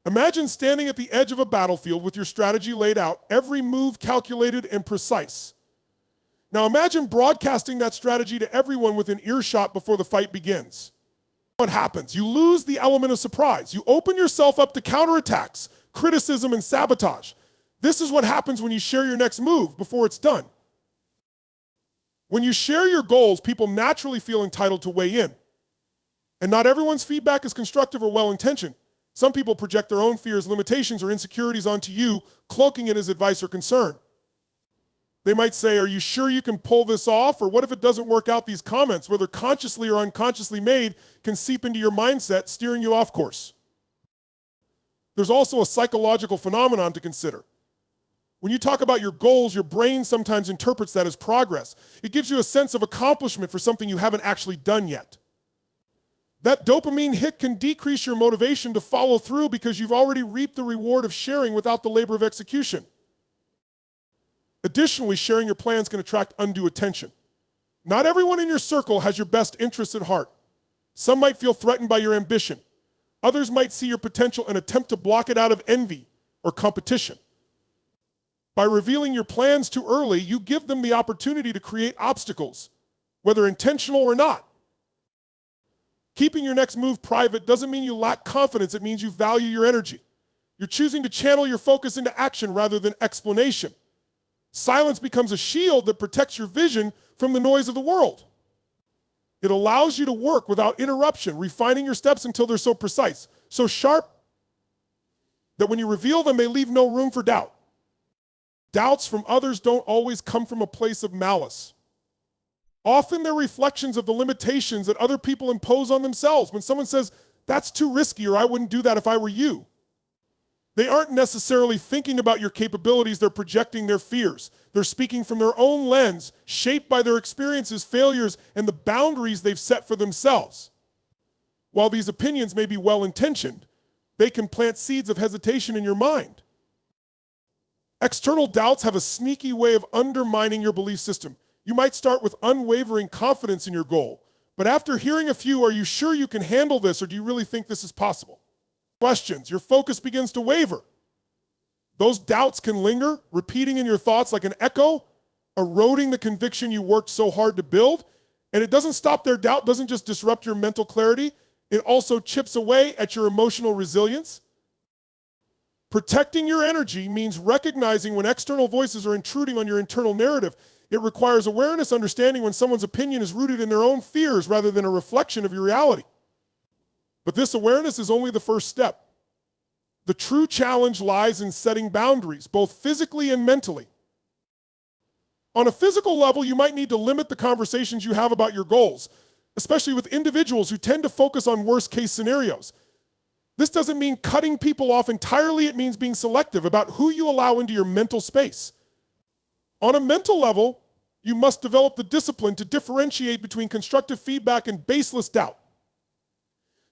Imagine standing at the edge of a battlefield with your strategy laid out, every move calculated and precise. Now imagine broadcasting that strategy to everyone within earshot before the fight begins. What happens? You lose the element of surprise. You open yourself up to counterattacks, criticism, and sabotage. This is what happens when you share your next move before it's done. When you share your goals, people naturally feel entitled to weigh in. And not everyone's feedback is constructive or well-intentioned. Some people project their own fears, limitations, or insecurities onto you, cloaking it as advice or concern. They might say, "Are you sure you can pull this off?" Or "What if it doesn't work out?" These comments, whether consciously or unconsciously made, can seep into your mindset, steering you off course. There's also a psychological phenomenon to consider. When you talk about your goals, your brain sometimes interprets that as progress. It gives you a sense of accomplishment for something you haven't actually done yet. That dopamine hit can decrease your motivation to follow through because you've already reaped the reward of sharing without the labor of execution. Additionally, sharing your plans can attract undue attention. Not everyone in your circle has your best interests at heart. Some might feel threatened by your ambition. Others might see your potential and attempt to block it out of envy or competition. By revealing your plans too early, you give them the opportunity to create obstacles, whether intentional or not. Keeping your next move private doesn't mean you lack confidence. It means you value your energy. You're choosing to channel your focus into action rather than explanation. Silence becomes a shield that protects your vision from the noise of the world. It allows you to work without interruption, refining your steps until they're so precise, so sharp, that when you reveal them, they leave no room for doubt. Doubts from others don't always come from a place of malice. Often they're reflections of the limitations that other people impose on themselves. When someone says, "That's too risky," or "I wouldn't do that if I were you," they aren't necessarily thinking about your capabilities. They're projecting their fears. They're speaking from their own lens, shaped by their experiences, failures, and the boundaries they've set for themselves. While these opinions may be well-intentioned, they can plant seeds of hesitation in your mind. External doubts have a sneaky way of undermining your belief system. You might start with unwavering confidence in your goal, but after hearing a few, "Are you sure you can handle this?" or "Do you really think this is possible?" questions, your focus begins to waver. Those doubts can linger, repeating in your thoughts like an echo, eroding the conviction you worked so hard to build. And it doesn't stop there. Doubt doesn't just disrupt your mental clarity, it also chips away at your emotional resilience. Protecting your energy means recognizing when external voices are intruding on your internal narrative. It requires awareness, understanding when someone's opinion is rooted in their own fears rather than a reflection of your reality. But this awareness is only the first step. The true challenge lies in setting boundaries, both physically and mentally. On a physical level, you might need to limit the conversations you have about your goals, especially with individuals who tend to focus on worst-case scenarios. This doesn't mean cutting people off entirely. It means being selective about who you allow into your mental space. On a mental level, you must develop the discipline to differentiate between constructive feedback and baseless doubt.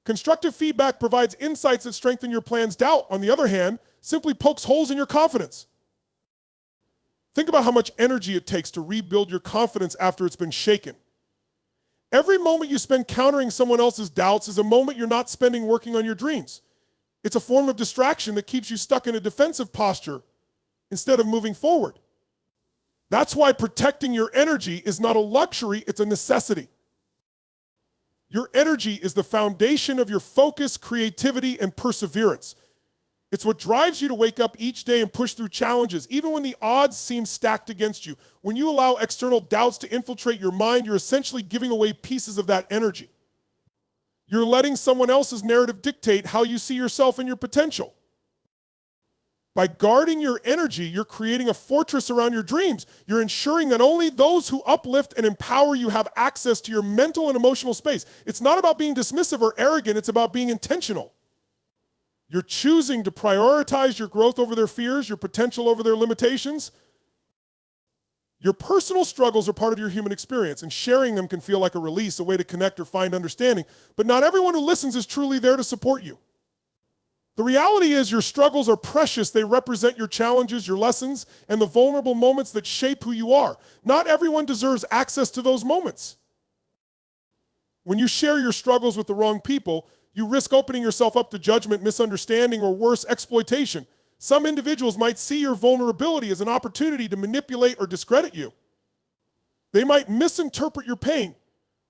Constructive feedback provides insights that strengthen your plans. Doubt, on the other hand, simply pokes holes in your confidence. Think about how much energy it takes to rebuild your confidence after it's been shaken. Every moment you spend countering someone else's doubts is a moment you're not spending working on your dreams. It's a form of distraction that keeps you stuck in a defensive posture instead of moving forward. That's why protecting your energy is not a luxury, it's a necessity. Your energy is the foundation of your focus, creativity, and perseverance. It's what drives you to wake up each day and push through challenges, even when the odds seem stacked against you. When you allow external doubts to infiltrate your mind, you're essentially giving away pieces of that energy. You're letting someone else's narrative dictate how you see yourself and your potential. By guarding your energy, you're creating a fortress around your dreams. You're ensuring that only those who uplift and empower you have access to your mental and emotional space. It's not about being dismissive or arrogant, it's about being intentional. You're choosing to prioritize your growth over their fears, your potential over their limitations. Your personal struggles are part of your human experience, and sharing them can feel like a release, a way to connect or find understanding. But not everyone who listens is truly there to support you. The reality is your struggles are precious. They represent your challenges, your lessons, and the vulnerable moments that shape who you are. Not everyone deserves access to those moments. When you share your struggles with the wrong people, You risk opening yourself up to judgment, misunderstanding, or worse, exploitation. Some individuals might see your vulnerability as an opportunity to manipulate or discredit you. They might misinterpret your pain,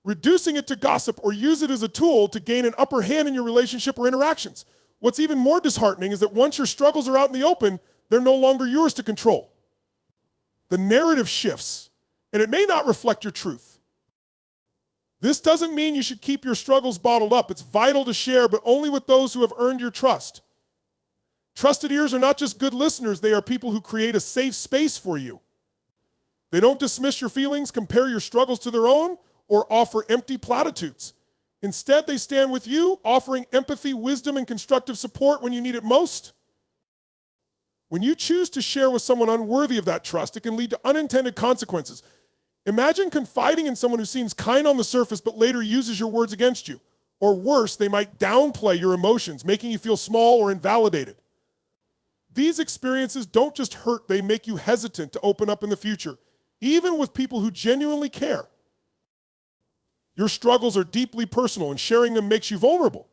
reducing it to gossip, or use it as a tool to gain an upper hand in your relationship or interactions. What's even more disheartening is that once your struggles are out in the open, they're no longer yours to control. The narrative shifts, and it may not reflect your truth. This doesn't mean you should keep your struggles bottled up. It's vital to share, but only with those who have earned your trust. Trusted ears are not just good listeners, they are people who create a safe space for you. They don't dismiss your feelings, compare your struggles to their own, or offer empty platitudes. Instead, they stand with you, offering empathy, wisdom, and constructive support when you need it most. When you choose to share with someone unworthy of that trust, it can lead to unintended consequences. Imagine confiding in someone who seems kind on the surface but later uses your words against you. Or worse, they might downplay your emotions, making you feel small or invalidated. These experiences don't just hurt, they make you hesitant to open up in the future, even with people who genuinely care. Your struggles are deeply personal, and sharing them makes you vulnerable.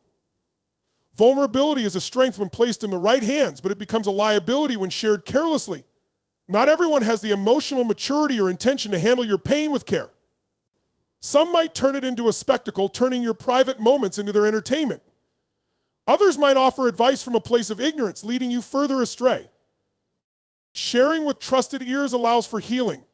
Vulnerability is a strength when placed in the right hands, but it becomes a liability when shared carelessly. Not everyone has the emotional maturity or intention to handle your pain with care. Some might turn it into a spectacle, turning your private moments into their entertainment. Others might offer advice from a place of ignorance, leading you further astray. Sharing with trusted ears allows for healing.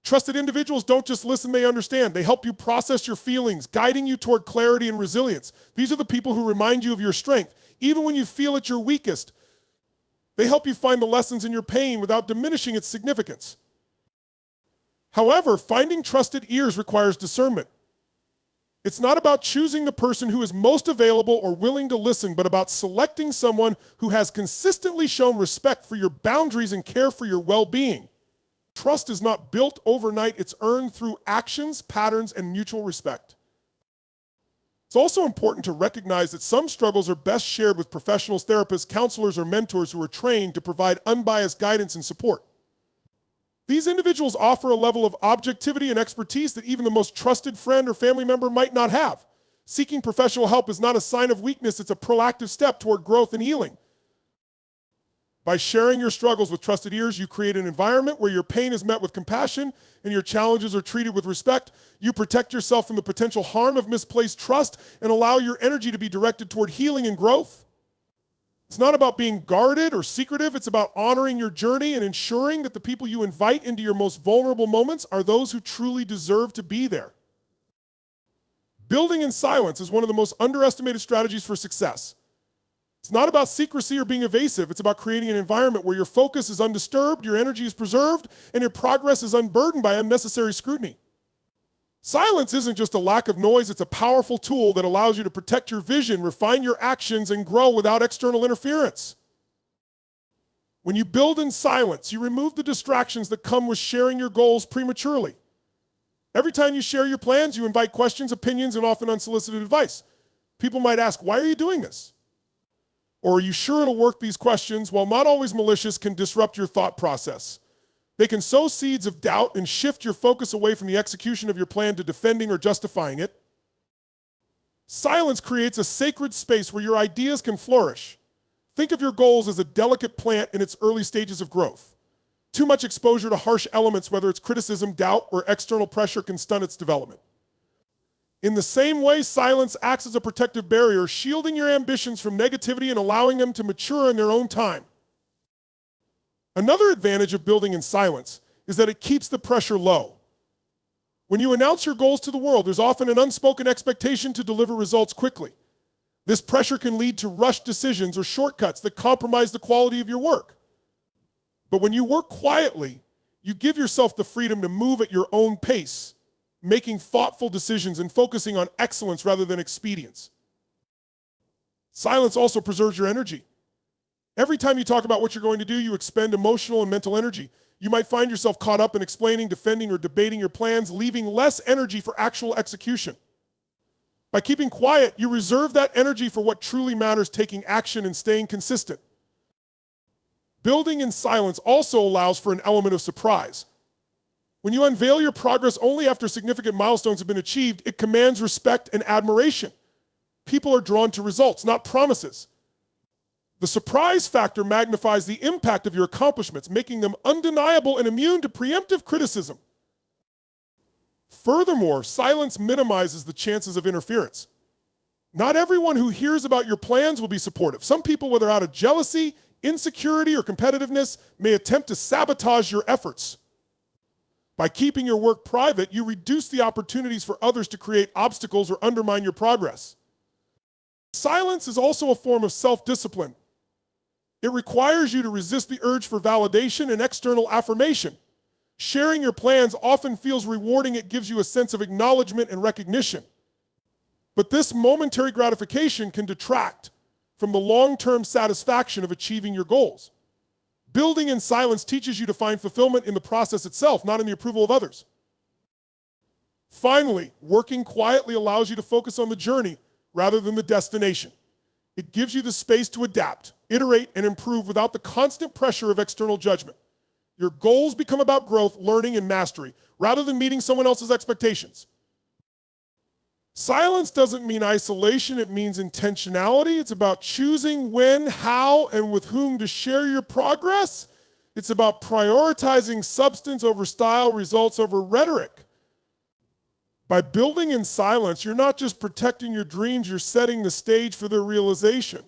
Trusted individuals don't just listen, they understand. They help you process your feelings, guiding you toward clarity and resilience. These are the people who remind you of your strength, even when you feel at your weakest. They help you find the lessons in your pain without diminishing its significance. However, finding trusted ears requires discernment. It's not about choosing the person who is most available or willing to listen, but about selecting someone who has consistently shown respect for your boundaries and care for your well-being. Trust is not built overnight, it's earned through actions, patterns, and mutual respect. It's also important to recognize that some struggles are best shared with professionals, therapists, counselors, or mentors who are trained to provide unbiased guidance and support. These individuals offer a level of objectivity and expertise that even the most trusted friend or family member might not have. Seeking professional help is not a sign of weakness, it's a proactive step toward growth and healing. By sharing your struggles with trusted ears, you create an environment where your pain is met with compassion and your challenges are treated with respect. You protect yourself from the potential harm of misplaced trust and allow your energy to be directed toward healing and growth. It's not about being guarded or secretive. It's about honoring your journey and ensuring that the people you invite into your most vulnerable moments are those who truly deserve to be there. Building in silence is one of the most underestimated strategies for success. It's not about secrecy or being evasive. It's about creating an environment where your focus is undisturbed, your energy is preserved, and your progress is unburdened by unnecessary scrutiny. Silence isn't just a lack of noise, it's a powerful tool that allows you to protect your vision, refine your actions, and grow without external interference. When you build in silence, you remove the distractions that come with sharing your goals prematurely. Every time you share your plans, you invite questions, opinions, and often unsolicited advice. People might ask, why are you doing this? Or are you sure it'll work? These questions, while not always malicious, can disrupt your thought process. They can sow seeds of doubt and shift your focus away from the execution of your plan to defending or justifying it. Silence creates a sacred space where your ideas can flourish. Think of your goals as a delicate plant in its early stages of growth. Too much exposure to harsh elements, whether it's criticism, doubt, or external pressure, can stunt its development. In the same way, silence acts as a protective barrier, shielding your ambitions from negativity and allowing them to mature in their own time. Another advantage of building in silence is that it keeps the pressure low. When you announce your goals to the world, there's often an unspoken expectation to deliver results quickly. This pressure can lead to rushed decisions or shortcuts that compromise the quality of your work. But when you work quietly, you give yourself the freedom to move at your own pace, making thoughtful decisions and focusing on excellence rather than expedience. Silence also preserves your energy. Every time you talk about what you're going to do, you expend emotional and mental energy. You might find yourself caught up in explaining, defending, or debating your plans, leaving less energy for actual execution. By keeping quiet, you reserve that energy for what truly matters, taking action and staying consistent. Building in silence also allows for an element of surprise. When you unveil your progress only after significant milestones have been achieved, it commands respect and admiration. People are drawn to results, not promises. The surprise factor magnifies the impact of your accomplishments, making them undeniable and immune to preemptive criticism. Furthermore, silence minimizes the chances of interference. Not everyone who hears about your plans will be supportive. Some people, whether out of jealousy, insecurity, or competitiveness, may attempt to sabotage your efforts. By keeping your work private, you reduce the opportunities for others to create obstacles or undermine your progress. Silence is also a form of self-discipline. It requires you to resist the urge for validation and external affirmation. Sharing your plans often feels rewarding. It gives you a sense of acknowledgement and recognition. But this momentary gratification can detract from the long-term satisfaction of achieving your goals. Building in silence teaches you to find fulfillment in the process itself, not in the approval of others. Finally, working quietly allows you to focus on the journey rather than the destination. It gives you the space to adapt, iterate, and improve without the constant pressure of external judgment. Your goals become about growth, learning, and mastery, rather than meeting someone else's expectations. Silence doesn't mean isolation, it means intentionality. It's about choosing when, how, and with whom to share your progress. It's about prioritizing substance over style, results over rhetoric. By building in silence, you're not just protecting your dreams, you're setting the stage for their realization.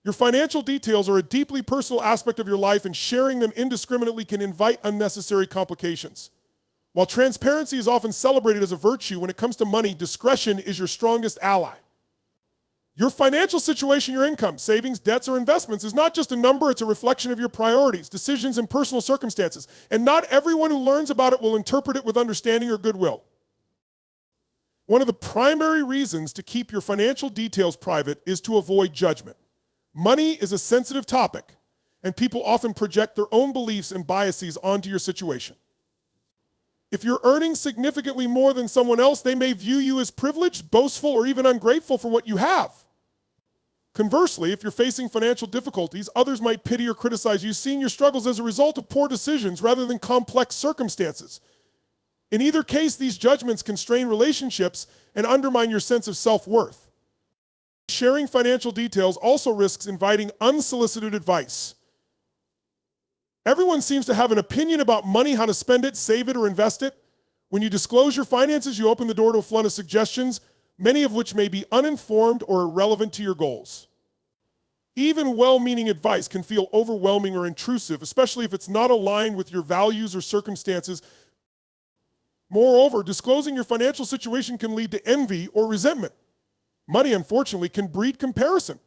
Your financial details are a deeply personal aspect of your life, and sharing them indiscriminately can invite unnecessary complications. While transparency is often celebrated as a virtue, when it comes to money, discretion is your strongest ally. Your financial situation, your income, savings, debts, or investments is not just a number, it's a reflection of your priorities, decisions, and personal circumstances. And not everyone who learns about it will interpret it with understanding or goodwill. One of the primary reasons to keep your financial details private is to avoid judgment. Money is a sensitive topic, and people often project their own beliefs and biases onto your situation. If you're earning significantly more than someone else, they may view you as privileged, boastful, or even ungrateful for what you have. Conversely, if you're facing financial difficulties, others might pity or criticize you, seeing your struggles as a result of poor decisions rather than complex circumstances. In either case, these judgments can strain relationships and undermine your sense of self-worth. Sharing financial details also risks inviting unsolicited advice. Everyone seems to have an opinion about money, how to spend it, save it, or invest it. When you disclose your finances, you open the door to a flood of suggestions, many of which may be uninformed or irrelevant to your goals. Even well-meaning advice can feel overwhelming or intrusive, especially if it's not aligned with your values or circumstances. Moreover, disclosing your financial situation can lead to envy or resentment. Money, unfortunately, can breed comparison.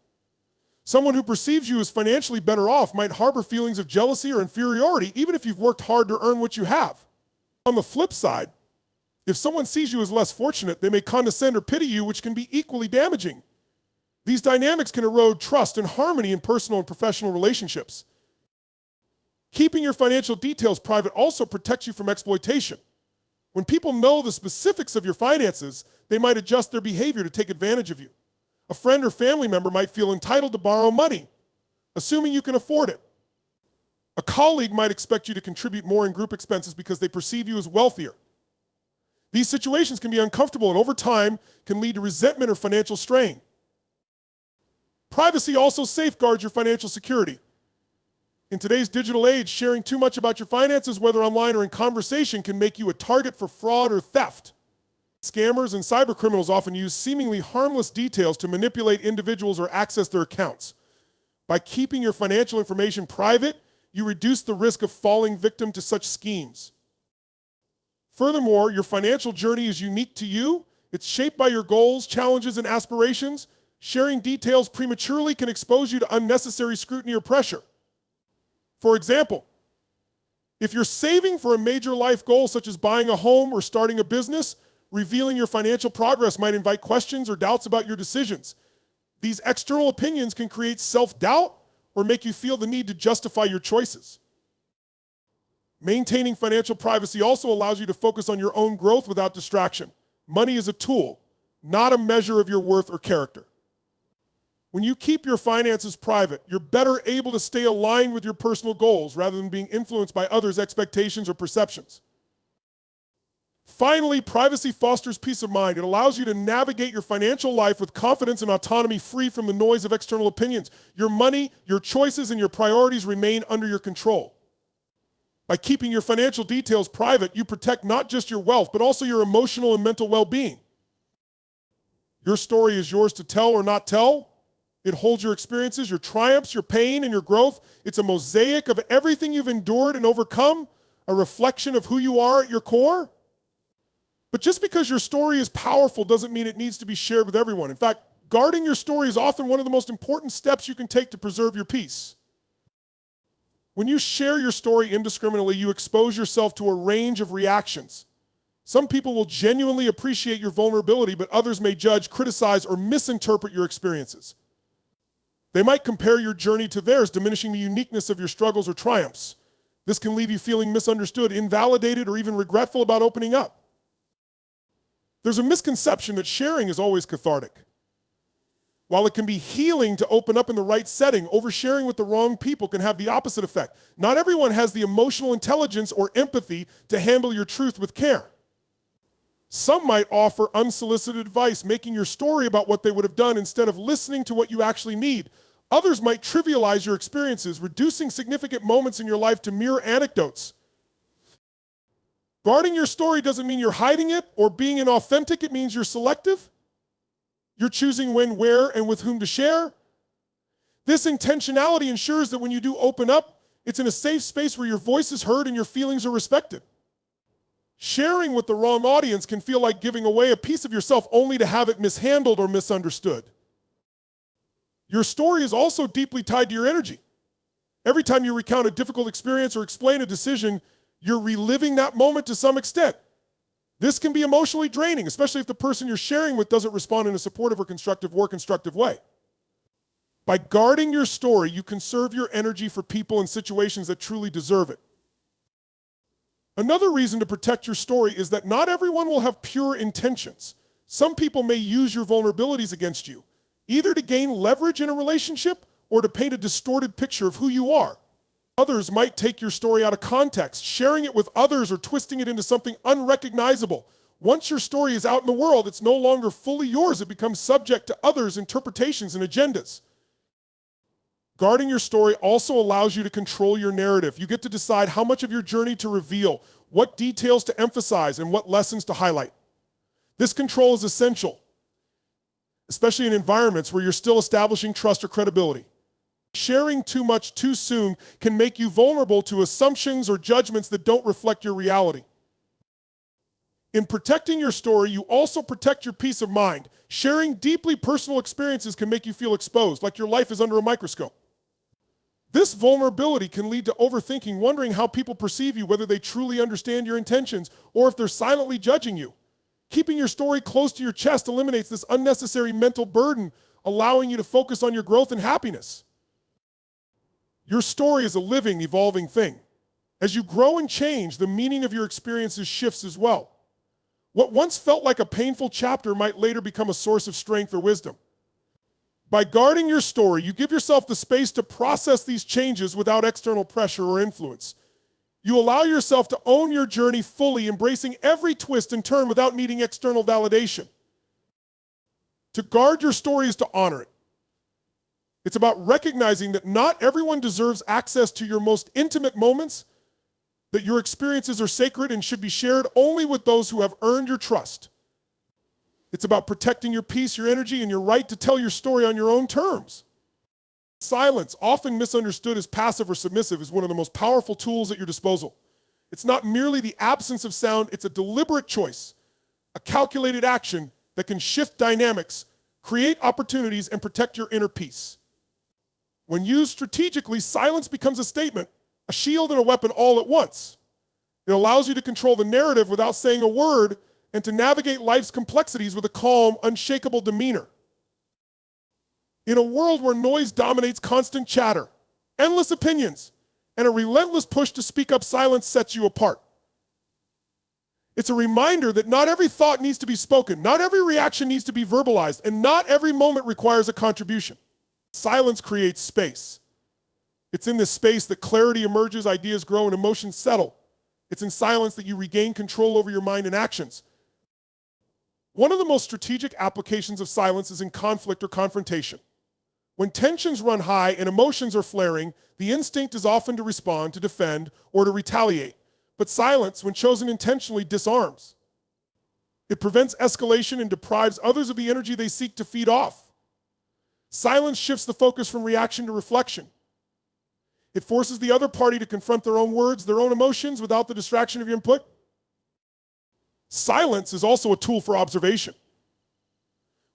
Someone who perceives you as financially better off might harbor feelings of jealousy or inferiority, even if you've worked hard to earn what you have. On the flip side, if someone sees you as less fortunate, they may condescend or pity you, which can be equally damaging. These dynamics can erode trust and harmony in personal and professional relationships. Keeping your financial details private also protects you from exploitation. When people know the specifics of your finances, they might adjust their behavior to take advantage of you. A friend or family member might feel entitled to borrow money, assuming you can afford it. A colleague might expect you to contribute more in group expenses because they perceive you as wealthier. These situations can be uncomfortable and over time can lead to resentment or financial strain. Privacy also safeguards your financial security. In today's digital age, sharing too much about your finances, whether online or in conversation, can make you a target for fraud or theft. Scammers and cybercriminals often use seemingly harmless details to manipulate individuals or access their accounts. By keeping your financial information private, you reduce the risk of falling victim to such schemes. Furthermore, your financial journey is unique to you. It's shaped by your goals, challenges, and aspirations. Sharing details prematurely can expose you to unnecessary scrutiny or pressure. For example, if you're saving for a major life goal such as buying a home or starting a business, revealing your financial progress might invite questions or doubts about your decisions. These external opinions can create self-doubt or make you feel the need to justify your choices. Maintaining financial privacy also allows you to focus on your own growth without distraction. Money is a tool, not a measure of your worth or character. When you keep your finances private, you're better able to stay aligned with your personal goals rather than being influenced by others' expectations or perceptions. Finally, privacy fosters peace of mind. It allows you to navigate your financial life with confidence and autonomy, free from the noise of external opinions. Your money, your choices, and your priorities remain under your control. By keeping your financial details private, you protect not just your wealth, but also your emotional and mental well-being. Your story is yours to tell or not tell. It holds your experiences, your triumphs, your pain, and your growth. It's a mosaic of everything you've endured and overcome, a reflection of who you are at your core. But just because your story is powerful doesn't mean it needs to be shared with everyone. In fact, guarding your story is often one of the most important steps you can take to preserve your peace. When you share your story indiscriminately, you expose yourself to a range of reactions. Some people will genuinely appreciate your vulnerability, but others may judge, criticize, or misinterpret your experiences. They might compare your journey to theirs, diminishing the uniqueness of your struggles or triumphs. This can leave you feeling misunderstood, invalidated, or even regretful about opening up. There's a misconception that sharing is always cathartic. While it can be healing to open up in the right setting, oversharing with the wrong people can have the opposite effect. Not everyone has the emotional intelligence or empathy to handle your truth with care. Some might offer unsolicited advice, making your story about what they would have done instead of listening to what you actually need. Others might trivialize your experiences, reducing significant moments in your life to mere anecdotes. Guarding your story doesn't mean you're hiding it or being inauthentic. It means you're selective. You're choosing when, where, and with whom to share. This intentionality ensures that when you do open up, it's in a safe space where your voice is heard and your feelings are respected. Sharing with the wrong audience can feel like giving away a piece of yourself only to have it mishandled or misunderstood. Your story is also deeply tied to your energy. Every time you recount a difficult experience or explain a decision, you're reliving that moment to some extent. This can be emotionally draining, especially if the person you're sharing with doesn't respond in a supportive or constructive way. By guarding your story, you conserve your energy for people and situations that truly deserve it. Another reason to protect your story is that not everyone will have pure intentions. Some people may use your vulnerabilities against you, either to gain leverage in a relationship or to paint a distorted picture of who you are. Others might take your story out of context, sharing it with others or twisting it into something unrecognizable. Once your story is out in the world, it's no longer fully yours. It becomes subject to others' interpretations and agendas. Guarding your story also allows you to control your narrative. You get to decide how much of your journey to reveal, what details to emphasize, and what lessons to highlight. This control is essential, especially in environments where you're still establishing trust or credibility. Sharing too much too soon can make you vulnerable to assumptions or judgments that don't reflect your reality. In protecting your story, you also protect your peace of mind. Sharing deeply personal experiences can make you feel exposed, like your life is under a microscope. This vulnerability can lead to overthinking, wondering how people perceive you, whether they truly understand your intentions, or if they're silently judging you. Keeping your story close to your chest eliminates this unnecessary mental burden, allowing you to focus on your growth and happiness. Your story is a living, evolving thing. As you grow and change, the meaning of your experiences shifts as well. What once felt like a painful chapter might later become a source of strength or wisdom. By guarding your story, you give yourself the space to process these changes without external pressure or influence. You allow yourself to own your journey fully, embracing every twist and turn without needing external validation. To guard your story is to honor it. It's about recognizing that not everyone deserves access to your most intimate moments, that your experiences are sacred and should be shared only with those who have earned your trust. It's about protecting your peace, your energy, and your right to tell your story on your own terms. Silence, often misunderstood as passive or submissive, is one of the most powerful tools at your disposal. It's not merely the absence of sound, it's a deliberate choice, a calculated action that can shift dynamics, create opportunities, and protect your inner peace. When used strategically, silence becomes a statement, a shield and a weapon all at once. It allows you to control the narrative without saying a word and to navigate life's complexities with a calm, unshakable demeanor. In a world where noise dominates, constant chatter, endless opinions, and a relentless push to speak up, silence sets you apart. It's a reminder that not every thought needs to be spoken, not every reaction needs to be verbalized, and not every moment requires a contribution. Silence creates space. It's in this space that clarity emerges, ideas grow, and emotions settle. It's in silence that you regain control over your mind and actions. One of the most strategic applications of silence is in conflict or confrontation. When tensions run high and emotions are flaring, the instinct is often to respond, to defend, or to retaliate. But silence, when chosen intentionally, disarms. It prevents escalation and deprives others of the energy they seek to feed off. Silence shifts the focus from reaction to reflection. It forces the other party to confront their own words, their own emotions, without the distraction of your input. Silence is also a tool for observation.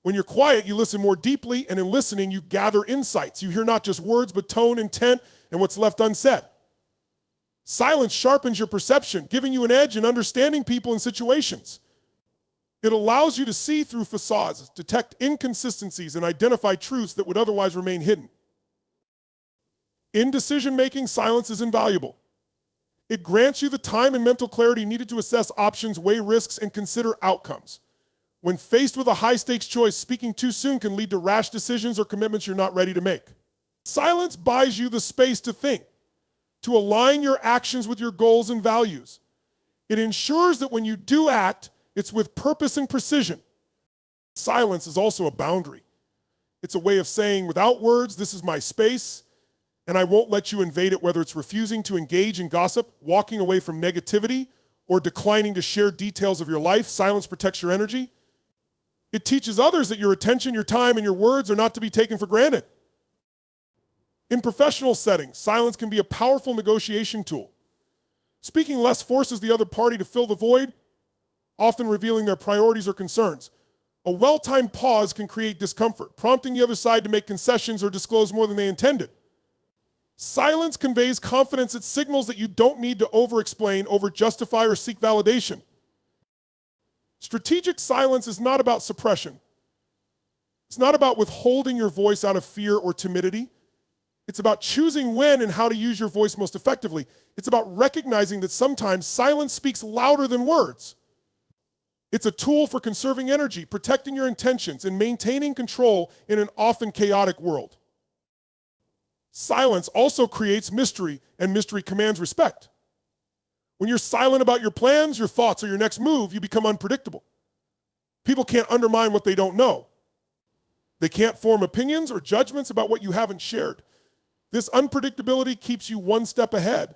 When you're quiet, you listen more deeply, and in listening, you gather insights. You hear not just words, but tone, intent, and what's left unsaid. Silence sharpens your perception, giving you an edge in understanding people and situations. It allows you to see through facades, detect inconsistencies, and identify truths that would otherwise remain hidden. In decision-making, silence is invaluable. It grants you the time and mental clarity needed to assess options, weigh risks, and consider outcomes. When faced with a high-stakes choice, speaking too soon can lead to rash decisions or commitments you're not ready to make. Silence buys you the space to think, to align your actions with your goals and values. It ensures that when you do act, it's with purpose and precision. Silence is also a boundary. It's a way of saying, without words, this is my space, and I won't let you invade it, whether it's refusing to engage in gossip, walking away from negativity, or declining to share details of your life. Silence protects your energy. It teaches others that your attention, your time, and your words are not to be taken for granted. In professional settings, silence can be a powerful negotiation tool. Speaking less forces the other party to fill the void, often revealing their priorities or concerns. A well-timed pause can create discomfort, prompting the other side to make concessions or disclose more than they intended. Silence conveys confidence. It signals that you don't need to over-explain, over-justify, or seek validation. Strategic silence is not about suppression. It's not about withholding your voice out of fear or timidity. It's about choosing when and how to use your voice most effectively. It's about recognizing that sometimes silence speaks louder than words. It's a tool for conserving energy, protecting your intentions, and maintaining control in an often chaotic world. Silence also creates mystery, and mystery commands respect. When you're silent about your plans, your thoughts, or your next move, you become unpredictable. People can't undermine what they don't know. They can't form opinions or judgments about what you haven't shared. This unpredictability keeps you one step ahead,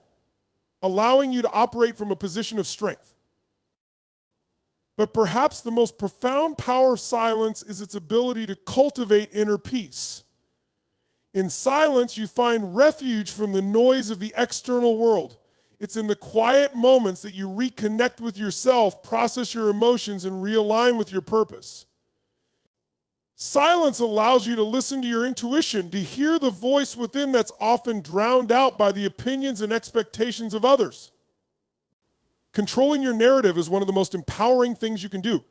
allowing you to operate from a position of strength. But perhaps the most profound power of silence is its ability to cultivate inner peace. In silence, you find refuge from the noise of the external world. It's in the quiet moments that you reconnect with yourself, process your emotions, and realign with your purpose. Silence allows you to listen to your intuition, to hear the voice within that's often drowned out by the opinions and expectations of others. Controlling your narrative is one of the most empowering things you can do.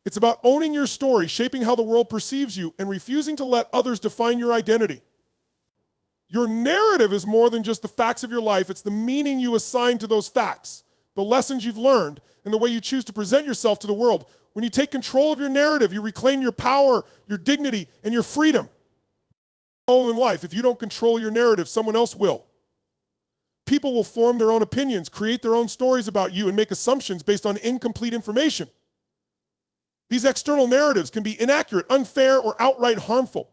It's about owning your story, shaping how the world perceives you, and refusing to let others define your identity. Your narrative is more than just the facts of your life. It's the meaning you assign to those facts, the lessons you've learned, and the way you choose to present yourself to the world. When you take control of your narrative, you reclaim your power, your dignity, and your freedom. All in life, if you don't control your narrative, someone else will. People will form their own opinions, create their own stories about you, and make assumptions based on incomplete information. These external narratives can be inaccurate, unfair, or outright harmful.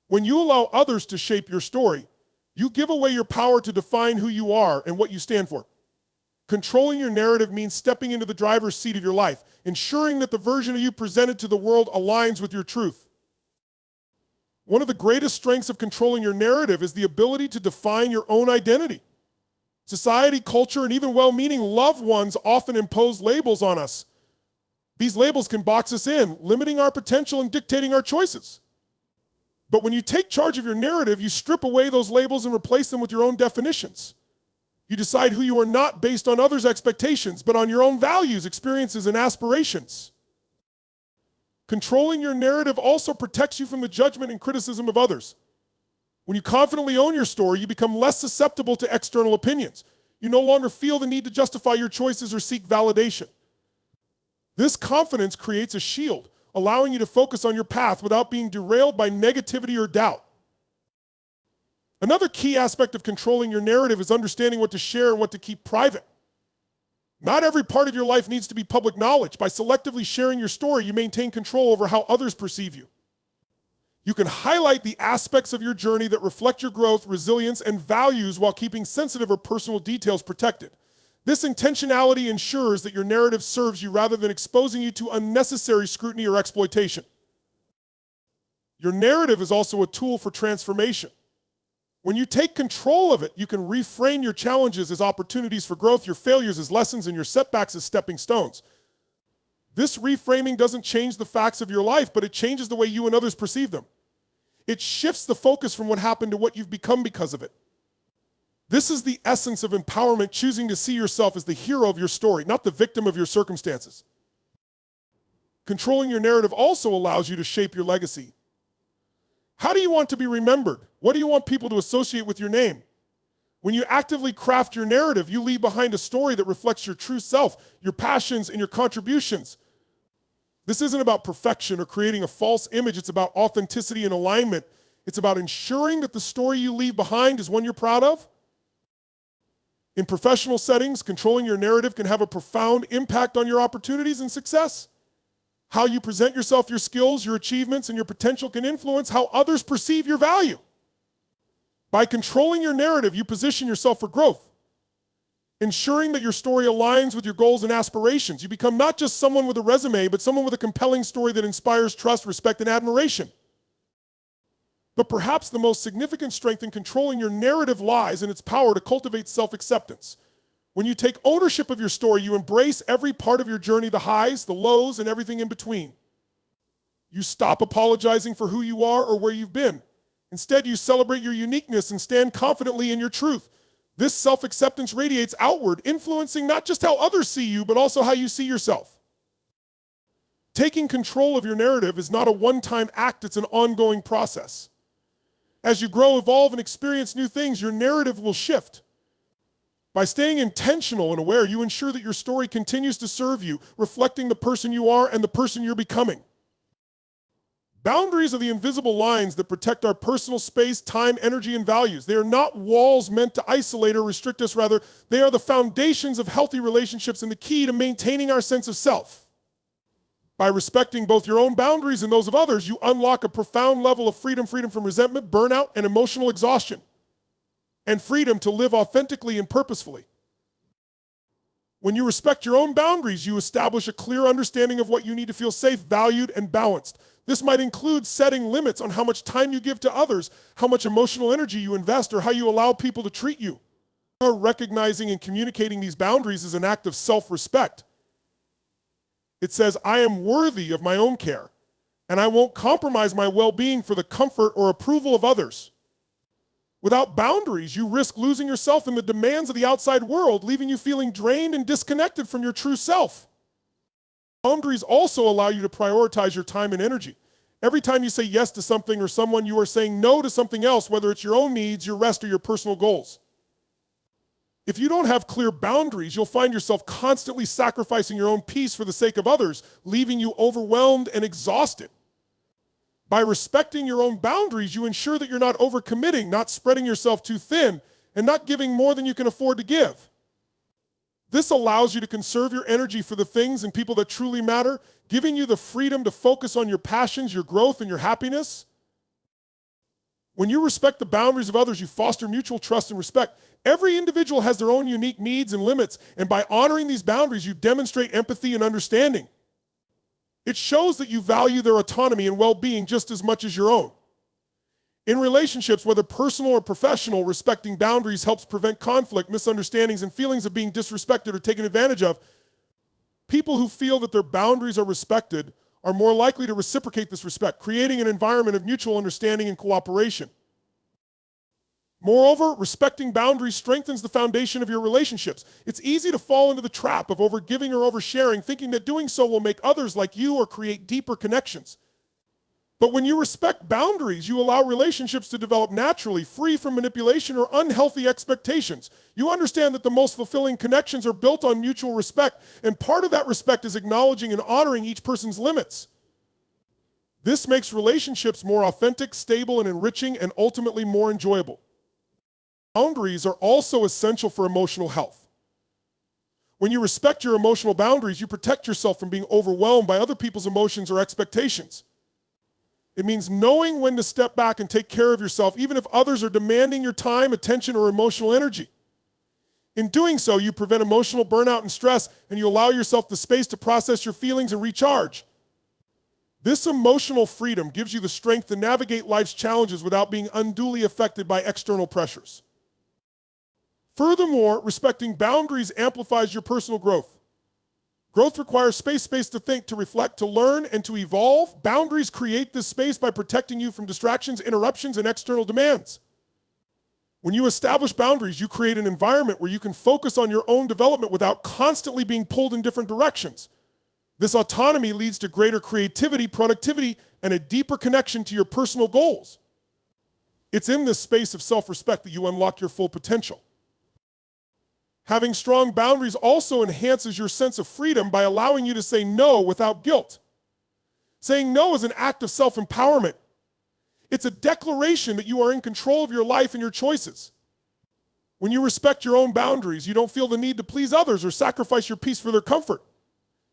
When you allow others to shape your story, you give away your power to define who you are and what you stand for. Controlling your narrative means stepping into the driver's seat of your life, ensuring that the version of you presented to the world aligns with your truth. One of the greatest strengths of controlling your narrative is the ability to define your own identity. Society, culture, and even well-meaning loved ones often impose labels on us. These labels can box us in, limiting our potential and dictating our choices. But when you take charge of your narrative, you strip away those labels and replace them with your own definitions. You decide who you are not based on others' expectations, but on your own values, experiences, and aspirations. Controlling your narrative also protects you from the judgment and criticism of others. When you confidently own your story, you become less susceptible to external opinions. You no longer feel the need to justify your choices or seek validation. This confidence creates a shield, allowing you to focus on your path without being derailed by negativity or doubt. Another key aspect of controlling your narrative is understanding what to share and what to keep private. Not every part of your life needs to be public knowledge. By selectively sharing your story, you maintain control over how others perceive you. You can highlight the aspects of your journey that reflect your growth, resilience, and values while keeping sensitive or personal details protected. This intentionality ensures that your narrative serves you rather than exposing you to unnecessary scrutiny or exploitation. Your narrative is also a tool for transformation. When you take control of it, you can reframe your challenges as opportunities for growth, your failures as lessons, and your setbacks as stepping stones. This reframing doesn't change the facts of your life, but it changes the way you and others perceive them. It shifts the focus from what happened to what you've become because of it. This is the essence of empowerment, choosing to see yourself as the hero of your story, not the victim of your circumstances. Controlling your narrative also allows you to shape your legacy. How do you want to be remembered? What do you want people to associate with your name? When you actively craft your narrative, you leave behind a story that reflects your true self, your passions, and your contributions. This isn't about perfection or creating a false image. It's about authenticity and alignment. It's about ensuring that the story you leave behind is one you're proud of. In professional settings, controlling your narrative can have a profound impact on your opportunities and success. How you present yourself, your skills, your achievements, and your potential can influence how others perceive your value. By controlling your narrative, you position yourself for growth, ensuring that your story aligns with your goals and aspirations. You become not just someone with a resume, but someone with a compelling story that inspires trust, respect, and admiration. But perhaps the most significant strength in controlling your narrative lies in its power to cultivate self-acceptance. When you take ownership of your story, you embrace every part of your journey, the highs, the lows, and everything in between. You stop apologizing for who you are or where you've been. Instead, you celebrate your uniqueness and stand confidently in your truth. This self-acceptance radiates outward, influencing not just how others see you, but also how you see yourself. Taking control of your narrative is not a one-time act, it's an ongoing process. As you grow, evolve, and experience new things, your narrative will shift. By staying intentional and aware, you ensure that your story continues to serve you, reflecting the person you are and the person you're becoming. Boundaries are the invisible lines that protect our personal space, time, energy, and values. They are not walls meant to isolate or restrict us. Rather, they are the foundations of healthy relationships and the key to maintaining our sense of self. By respecting both your own boundaries and those of others, you unlock a profound level of freedom from resentment, burnout, and emotional exhaustion, and freedom to live authentically and purposefully. When you respect your own boundaries, you establish a clear understanding of what you need to feel safe, valued, and balanced. This might include setting limits on how much time you give to others, how much emotional energy you invest, or how you allow people to treat you. Recognizing and communicating these boundaries is an act of self-respect. It says, I am worthy of my own care, and I won't compromise my well-being for the comfort or approval of others. Without boundaries, you risk losing yourself in the demands of the outside world, leaving you feeling drained and disconnected from your true self. Boundaries also allow you to prioritize your time and energy. Every time you say yes to something or someone, you are saying no to something else, whether it's your own needs, your rest, or your personal goals. If you don't have clear boundaries, you'll find yourself constantly sacrificing your own peace for the sake of others, leaving you overwhelmed and exhausted. By respecting your own boundaries, you ensure that you're not overcommitting, not spreading yourself too thin, and not giving more than you can afford to give. This allows you to conserve your energy for the things and people that truly matter, giving you the freedom to focus on your passions, your growth, and your happiness. When you respect the boundaries of others, you foster mutual trust and respect. Every individual has their own unique needs and limits, and by honoring these boundaries, you demonstrate empathy and understanding. It shows that you value their autonomy and well-being just as much as your own. In relationships, whether personal or professional, respecting boundaries helps prevent conflict, misunderstandings, and feelings of being disrespected or taken advantage of. People who feel that their boundaries are respected are more likely to reciprocate this respect, creating an environment of mutual understanding and cooperation. Moreover, respecting boundaries strengthens the foundation of your relationships. It's easy to fall into the trap of overgiving or oversharing, thinking that doing so will make others like you or create deeper connections. But when you respect boundaries, you allow relationships to develop naturally, free from manipulation or unhealthy expectations. You understand that the most fulfilling connections are built on mutual respect, and part of that respect is acknowledging and honoring each person's limits. This makes relationships more authentic, stable, and enriching, and ultimately more enjoyable. Boundaries are also essential for emotional health. When you respect your emotional boundaries, you protect yourself from being overwhelmed by other people's emotions or expectations. It means knowing when to step back and take care of yourself, even if others are demanding your time, attention, or emotional energy. In doing so, you prevent emotional burnout and stress, and you allow yourself the space to process your feelings and recharge. This emotional freedom gives you the strength to navigate life's challenges without being unduly affected by external pressures. Furthermore, respecting boundaries amplifies your personal growth. Growth requires space to think, to reflect, to learn, and to evolve. Boundaries create this space by protecting you from distractions, interruptions, and external demands. When you establish boundaries, you create an environment where you can focus on your own development without constantly being pulled in different directions. This autonomy leads to greater creativity, productivity, and a deeper connection to your personal goals. It's in this space of self-respect that you unlock your full potential. Having strong boundaries also enhances your sense of freedom by allowing you to say no without guilt. Saying no is an act of self-empowerment. It's a declaration that you are in control of your life and your choices. When you respect your own boundaries, you don't feel the need to please others or sacrifice your peace for their comfort.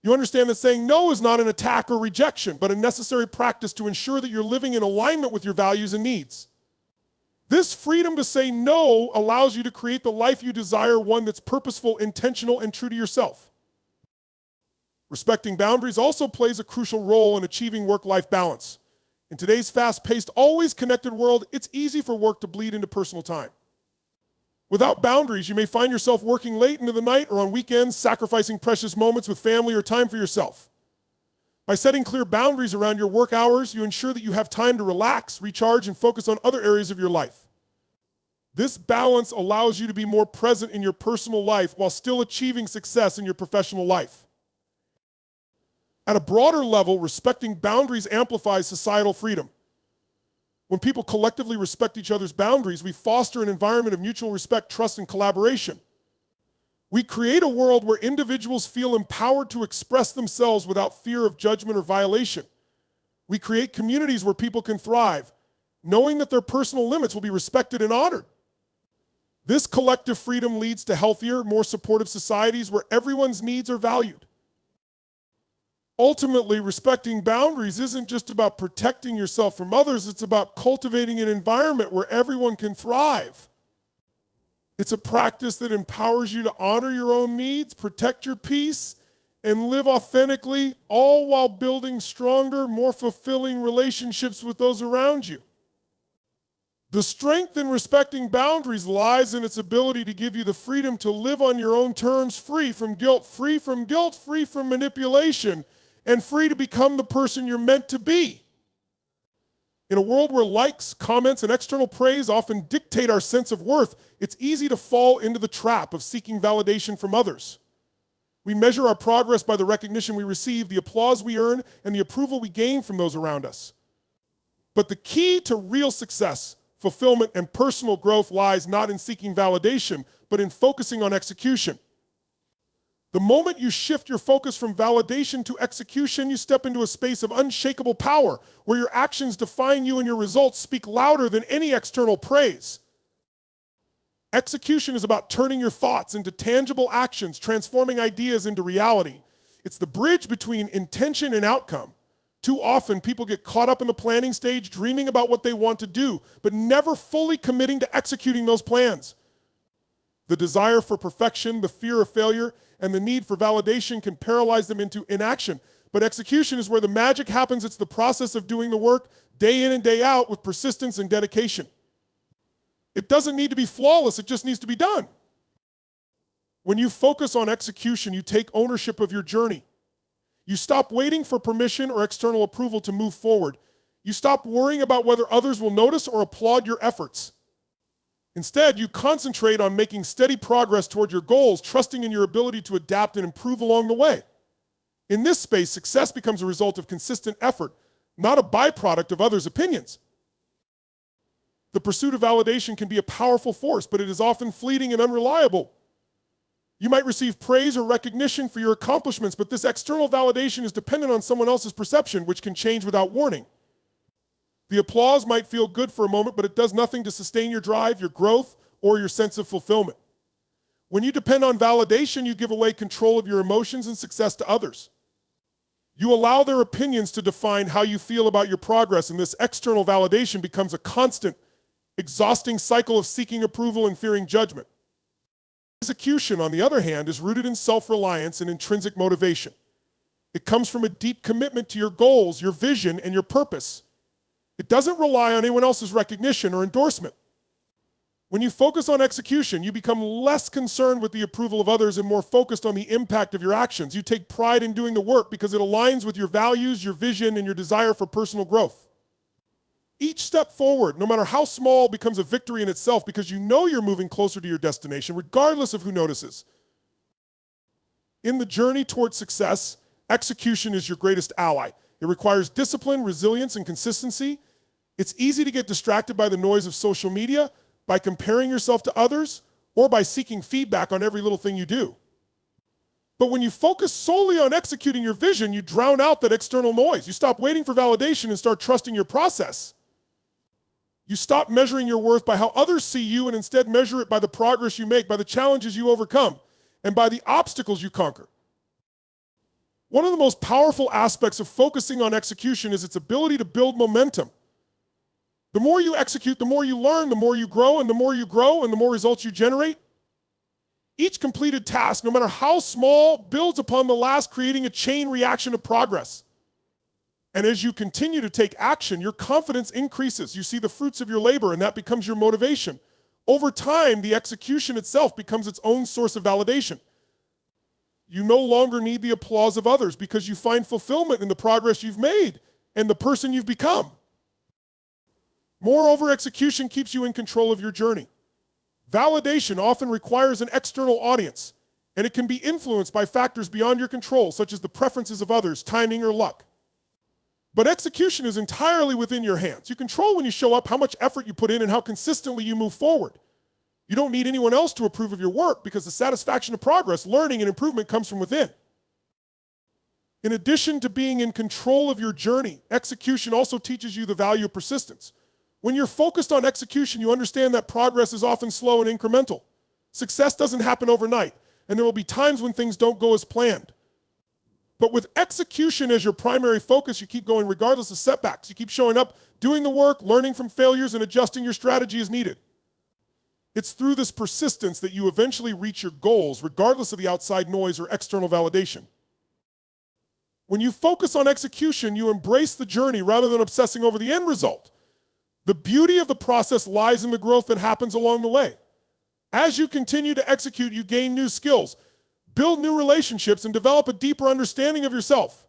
You understand that saying no is not an attack or rejection, but a necessary practice to ensure that you're living in alignment with your values and needs. This freedom to say no allows you to create the life you desire, one that's purposeful, intentional, and true to yourself. Respecting boundaries also plays a crucial role in achieving work-life balance. In today's fast-paced, always connected world, it's easy for work to bleed into personal time. Without boundaries, you may find yourself working late into the night or on weekends, sacrificing precious moments with family or time for yourself. By setting clear boundaries around your work hours, you ensure that you have time to relax, recharge, and focus on other areas of your life. This balance allows you to be more present in your personal life while still achieving success in your professional life. At a broader level, respecting boundaries amplifies societal freedom. When people collectively respect each other's boundaries, we foster an environment of mutual respect, trust, and collaboration. We create a world where individuals feel empowered to express themselves without fear of judgment or violation. We create communities where people can thrive, knowing that their personal limits will be respected and honored. This collective freedom leads to healthier, more supportive societies where everyone's needs are valued. Ultimately, respecting boundaries isn't just about protecting yourself from others, it's about cultivating an environment where everyone can thrive. It's a practice that empowers you to honor your own needs, protect your peace, and live authentically, all while building stronger, more fulfilling relationships with those around you. The strength in respecting boundaries lies in its ability to give you the freedom to live on your own terms, free from guilt, free from manipulation, and free to become the person you're meant to be. In a world where likes, comments, and external praise often dictate our sense of worth, it's easy to fall into the trap of seeking validation from others. We measure our progress by the recognition we receive, the applause we earn, and the approval we gain from those around us. But the key to real success, fulfillment, and personal growth lies not in seeking validation, but in focusing on execution. The moment you shift your focus from validation to execution, you step into a space of unshakable power, where your actions define you and your results speak louder than any external praise. Execution is about turning your thoughts into tangible actions, transforming ideas into reality. It's the bridge between intention and outcome. Too often, people get caught up in the planning stage, dreaming about what they want to do, but never fully committing to executing those plans. The desire for perfection, the fear of failure, and the need for validation can paralyze them into inaction. But execution is where the magic happens. It's the process of doing the work day in and day out with persistence and dedication. It doesn't need to be flawless, it just needs to be done. When you focus on execution, you take ownership of your journey. You stop waiting for permission or external approval to move forward. You stop worrying about whether others will notice or applaud your efforts. Instead, you concentrate on making steady progress toward your goals, trusting in your ability to adapt and improve along the way. In this space, success becomes a result of consistent effort, not a byproduct of others' opinions. The pursuit of validation can be a powerful force, but it is often fleeting and unreliable. You might receive praise or recognition for your accomplishments, but this external validation is dependent on someone else's perception, which can change without warning. The applause might feel good for a moment, but it does nothing to sustain your drive, your growth, or your sense of fulfillment. When you depend on validation, you give away control of your emotions and success to others. You allow their opinions to define how you feel about your progress, and this external validation becomes a constant, exhausting cycle of seeking approval and fearing judgment. Execution, on the other hand, is rooted in self-reliance and intrinsic motivation. It comes from a deep commitment to your goals, your vision, and your purpose. It doesn't rely on anyone else's recognition or endorsement. When you focus on execution, you become less concerned with the approval of others and more focused on the impact of your actions. You take pride in doing the work because it aligns with your values, your vision, and your desire for personal growth. Each step forward, no matter how small, becomes a victory in itself because you know you're moving closer to your destination, regardless of who notices. In the journey towards success, execution is your greatest ally. It requires discipline, resilience, and consistency. It's easy to get distracted by the noise of social media, by comparing yourself to others, or by seeking feedback on every little thing you do. But when you focus solely on executing your vision, you drown out that external noise. You stop waiting for validation and start trusting your process. You stop measuring your worth by how others see you and instead measure it by the progress you make, by the challenges you overcome, and by the obstacles you conquer. One of the most powerful aspects of focusing on execution is its ability to build momentum. The more you execute, the more you learn, the more you grow, and the more you grow, and the more results you generate. Each completed task, no matter how small, builds upon the last, creating a chain reaction of progress. And as you continue to take action, your confidence increases. You see the fruits of your labor, and that becomes your motivation. Over time, the execution itself becomes its own source of validation. You no longer need the applause of others because you find fulfillment in the progress you've made and the person you've become. Moreover, execution keeps you in control of your journey. Validation often requires an external audience, and it can be influenced by factors beyond your control, such as the preferences of others, timing, or luck. But execution is entirely within your hands. You control when you show up, how much effort you put in, and how consistently you move forward. You don't need anyone else to approve of your work because the satisfaction of progress, learning, and improvement comes from within. In addition to being in control of your journey, execution also teaches you the value of persistence. When you're focused on execution, you understand that progress is often slow and incremental. Success doesn't happen overnight, and there will be times when things don't go as planned. But with execution as your primary focus, you keep going regardless of setbacks. You keep showing up, doing the work, learning from failures, and adjusting your strategy as needed. It's through this persistence that you eventually reach your goals, regardless of the outside noise or external validation. When you focus on execution, you embrace the journey rather than obsessing over the end result. The beauty of the process lies in the growth that happens along the way. As you continue to execute, you gain new skills, build new relationships, and develop a deeper understanding of yourself.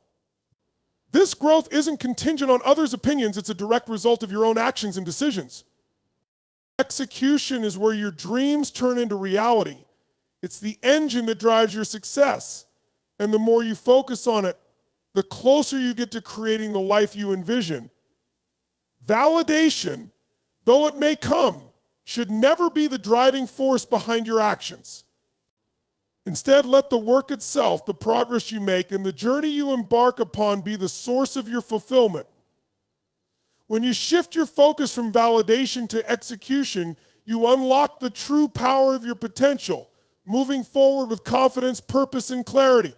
This growth isn't contingent on others' opinions, it's a direct result of your own actions and decisions. Execution is where your dreams turn into reality. It's the engine that drives your success. And the more you focus on it, the closer you get to creating the life you envision. Validation, though it may come, should never be the driving force behind your actions. Instead, let the work itself, the progress you make, and the journey you embark upon be the source of your fulfillment. When you shift your focus from validation to execution, you unlock the true power of your potential, moving forward with confidence, purpose, and clarity.